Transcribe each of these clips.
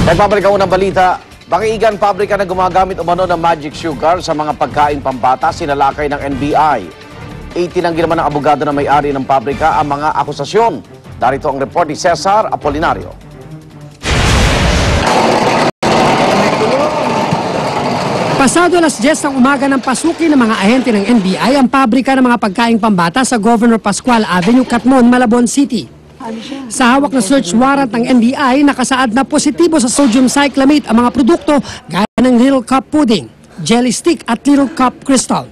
Nagbabalik ako ng balita. Bakiigan pabrika na gumagamit umano ng magic sugar sa mga pagkain pambata sinalakay ng NBI. Itinanggi naman ng abogado na may-ari ng pabrika ang mga akusasyon. Darito ang report ni Cesar Apolinario. Pasado alas 10 ng umaga ng pasukin ng mga ahente ng NBI ang pabrika ng mga pagkaing pambata sa Governor Pascual Avenue, Catmon, Malabon City. Sa hawak na search warrant ng NBI, nakasaad na positibo sa sodium cyclamate ang mga produkto gaya ng Little Cup Pudding, Jelly Stick at Little Cup Crystal.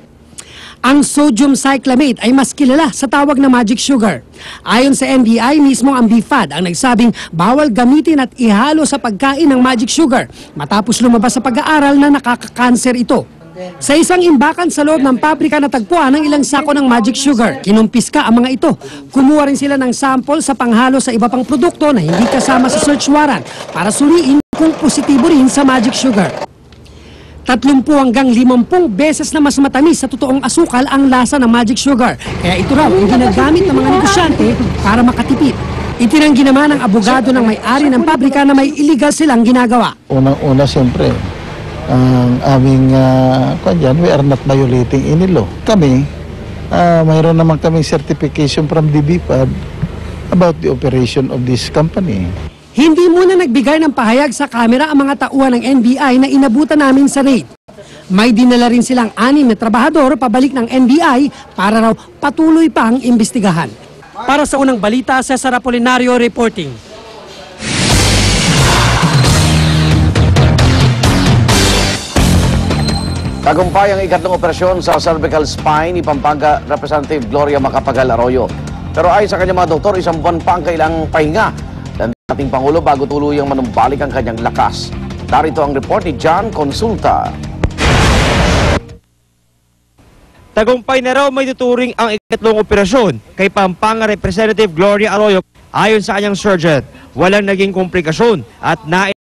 Ang sodium cyclamate ay mas kilala sa tawag na magic sugar. Ayon sa NBI, mismo ang BFAD ang nagsabing bawal gamitin at ihalo sa pagkain ng magic sugar matapos lumabas sa pag-aaral na nakakakanser ito. Sa isang imbakan sa loob ng pabrika natagpuan ng ilang sako ng magic sugar. Kinumpiska ang mga ito. Kumuha rin sila ng sample sa panghalo sa iba pang produkto na hindi kasama sa search warrant para suriin kung positibo rin sa magic sugar. 30 hanggang 50 beses na mas matamis sa totoong asukal ang lasa ng magic sugar. Kaya ito raw ang ginagamit ng mga negosyante para makatipid. Itinanggi naman ng abogado ng may-ari ng pabrika na may illegal silang ginagawa. Unang-una siyempre, ang aming we are not violating any law. Kami, mayroon naman kaming certification from the BFAD about the operation of this company. Hindi muna nagbigay ng pahayag sa kamera ang mga tauhan ng NBI na inabutan namin sa raid. May dinala rin silang 6 na trabahador pabalik ng NBI para raw patuloy pang imbestigahan. Para sa unang balita, Cesar Apolinario reporting. Tagumpay ang ikatlong operasyon sa cervical spine ni Pampanga Representative Gloria Macapagal Arroyo. Pero ayon sa kanyang mga doktor, 1 buwan pa ang kailangang pahinga ng ating Pangulo bago tuluyang manumbalik ang kanyang lakas. Darito ang report ni John Consulta. Tagumpay na raw may tuturing ang ikatlong operasyon kay Pampanga Representative Gloria Arroyo. Ayon sa kanyang surgeon, walang naging komplikasyon at